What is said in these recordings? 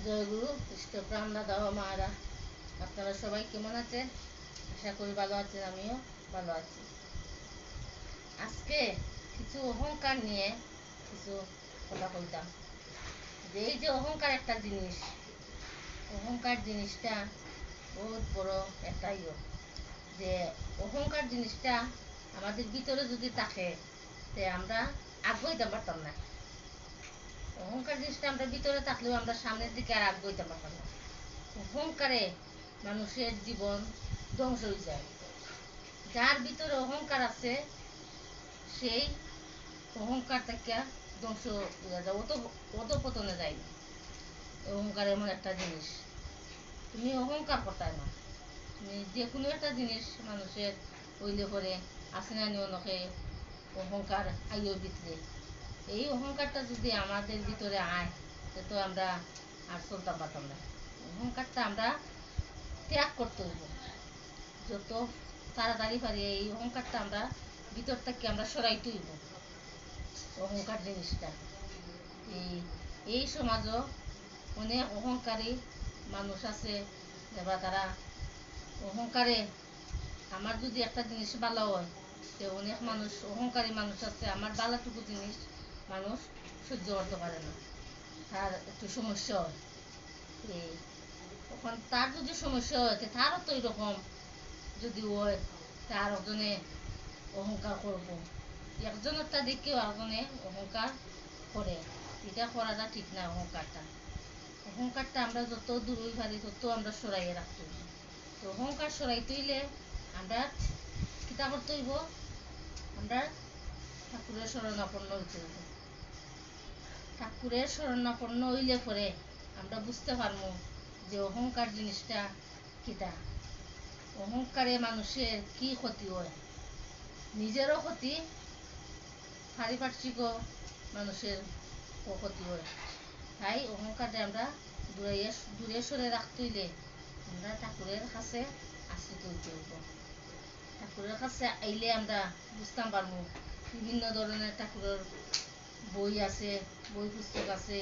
জয়গুরু ইষ্টপ্রাণ দাদা ও মারা, আপনারা সবাই কেমন আছেন? আশা করি ভালো আছেন, আমিও ভালো আছি। আজকে কিছু অহংকার নিয়ে কিছু কথা বলতাম। যে এই যে অহংকার একটা জিনিস, অহংকার জিনিসটা বহুত বড় একটা যে অহংকার জিনিসটা আমাদের ভিতরে যদি থাকে তে আমরা আগাইতে পারতাম না। অহংকার জিনিসটা আমরা ভিতরে থাকলেও আমরা সামনের দিকে আর আগাইতে পারতাম না। অহংকারে মানুষের জীবন ধ্বংস হয়ে যায়। যার ভিতরে অহংকার আছে সেই অহংকার থেকে ধ্বংস হয়ে যায়, অধপতনে যায় না। অহংকার এমন একটা জিনিস, তুমি অহংকার করতে না, তুমি যে কোনো একটা জিনিস মানুষের হইলে পরে আসে না অনেকে অহংকার আইও ভিতরে। এই অহংকারটা যদি আমাদের ভিতরে আয় তো আমরা আর চলতে পারতাম না। অহংকারটা আমরা ত্যাগ করতে হইব যত তাড়াতাড়ি পারি। এই অহংকারটা আমরা ভিতর থেকে আমরা সরাইতে হইব। অহংকার জিনিসটা এই এই সমাজও অনেক অহংকারী মানুষ আছে, এবার তারা অহংকারে আমার যদি একটা জিনিস ভালো হয় তো অনেক মানুষ অহংকারী মানুষ আছে, আমার বালাটুকু জিনিস মানুষ সহ্য করতে পারে না, তার একটু সমস্যা হয়। এই তখন তার যদি সমস্যা হয় তারও তো এরকম যদি হয় তার একজনে অহংকার করবো, একজনেরটা দেখেও একজনে অহংকার করে। এটা করাটা ঠিক না। অহংকারটা আমরা যত দূরই পারি তত আমরা সরাইয়ে রাখতে হইব। তো অহংকার সরাইতে হইলে আমরা কিতা করতে হইব, আমরা ঠাকুরের শরণাপন্ন হইতে হইব। ঠাকুরের শরণাপন্ন হইলে পরে আমরা বুঝতে পারবো যে অহংকার জিনিসটা কিতা। অহংকারে মানুষের কি ক্ষতি হয়, নিজেরও ক্ষতি, পারিপার্শ্বিকও মানুষের ক্ষতি হয়। তাই অহংকারটা আমরা দূরে সরে রাখতে হইলে আমরা ঠাকুরের কাছে আশ্রিত হইতে হইব। ঠাকুরের কাছে আইলে আমরা বুঝতাম পারবো, বিভিন্ন ধরনের ঠাকুরের বই আছে, বই পুস্তক আছে,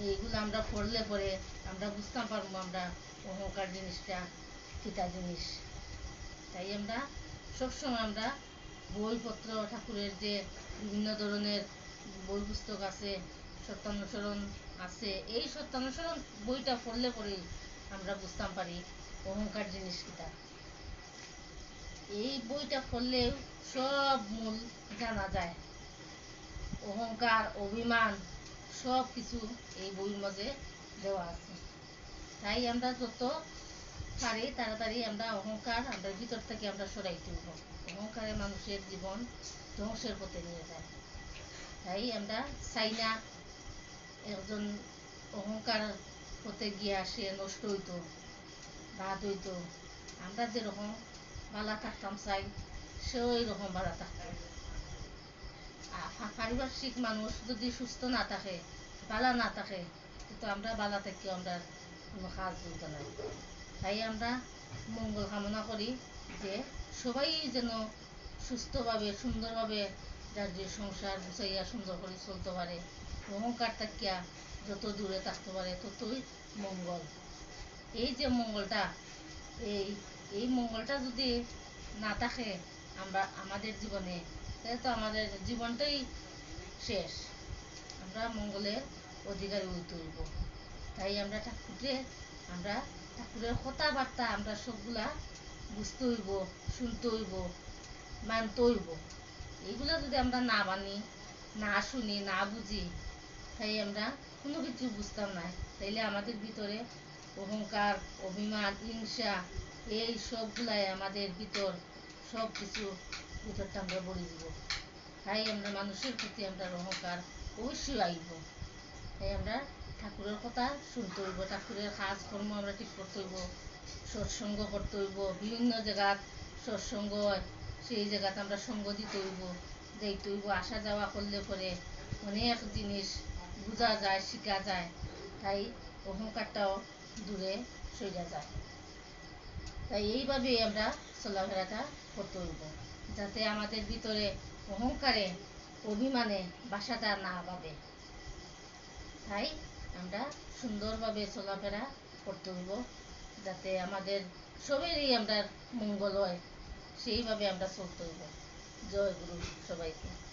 এইগুলো আমরা পড়লে পরে আমরা বুঝতাম পারবো আমরা অহংকার জিনিসটা কিতা জিনিস। তাই আমরা সবসময় আমরা বইপত্র ঠাকুরের যে বিভিন্ন ধরনের বই পুস্তক আছে, সত্যানুসরণ আছে, এই সত্যানুসরণ বইটা পড়লে পরেই আমরা বুঝতাম পারি অহংকার জিনিস কিতা। এই বইটা পড়লে সব মূল জানা যায়, অহংকার অভিমান সব কিছু এই বইয়ের মাঝে দেওয়া আছে। তাই আমরা যত পারি তাড়াতাড়ি আমরা অহংকার আমরা ভিতর থেকে আমরা সরাইতে হইব। অহংকারে মানুষের জীবন ধ্বংসের পথে নিয়ে যায়। তাই আমরা চাই না একজন অহংকার পথে গিয়ে সে নষ্ট হইতো, বাদ হইতো। আমরা যেরকম বালা থাকতাম চাই সেও এইরকম বালা থাকতাম। পারিপার্শ্বিক মানুষ যদি সুস্থ না থাকে, বালা না থাকে, কিন্তু আমরা বালা থেকে আমরা কোনো কাজ বলতে নাই। তাই আমরা মঙ্গল কামনা করি যে সবাই যেন সুস্থভাবে সুন্দরভাবে যার যে সংসার গুছাইয়া সুন্দর করে চলতে পারে, অহংকার থাকিয়া যত দূরে থাকতে পারে ততই মঙ্গল। এই যে মঙ্গলটা, এই এই মঙ্গলটা যদি না থাকে আমরা আমাদের জীবনে, তাহলে তো আমাদের জীবনটাই শেষ। আমরা মঙ্গলের অধিকারী হইতে হইব। তাই আমরা ঠাকুরের কথাবার্তা আমরা সবগুলা বুঝতে হইব, শুনতে হইব, মানতে হইব। এইগুলো যদি আমরা না মানি, না শুনি, না বুঝি, তাই আমরা কোনো কিছু বুঝতাম না। তাইলে আমাদের ভিতরে অহংকার অভিমান হিংসা এই সবগুলাই আমাদের ভিতর সব কিছু ভিতরটা আমরা বলে দিব। তাই আমরা মানুষের প্রতি আমরা অহংকার অবশ্যই আইব। তাই আমরা ঠাকুরের কথা শুনতে হইব, ঠাকুরের কাজকর্ম আমরা ঠিক করতে হইব, সৎসঙ্গ করতে হইব। বিভিন্ন জায়গাত সৎসঙ্গ হয়, সেই জায়গাতে আমরা সঙ্গ দিতে হইব, যাইতে হইব। আসা যাওয়া করলে পরে অনেক জিনিস বোঝা যায়, শেখা যায়। তাই অহংকারটাও দূরে সরে যায়। তাই এইভাবেই আমরা চলাফেরাটা করতে হইব, যাতে আমাদের ভিতরে অহংকারে অভিমানে বাসাটা না বাঁধে। তাই আমরা সুন্দরভাবে চলাফেরা করতে হইব, যাতে আমাদের সবেরই আমরা মঙ্গল হয়, সেইভাবে আমরা চলতে হইব। জয় গুরু সবাইকে।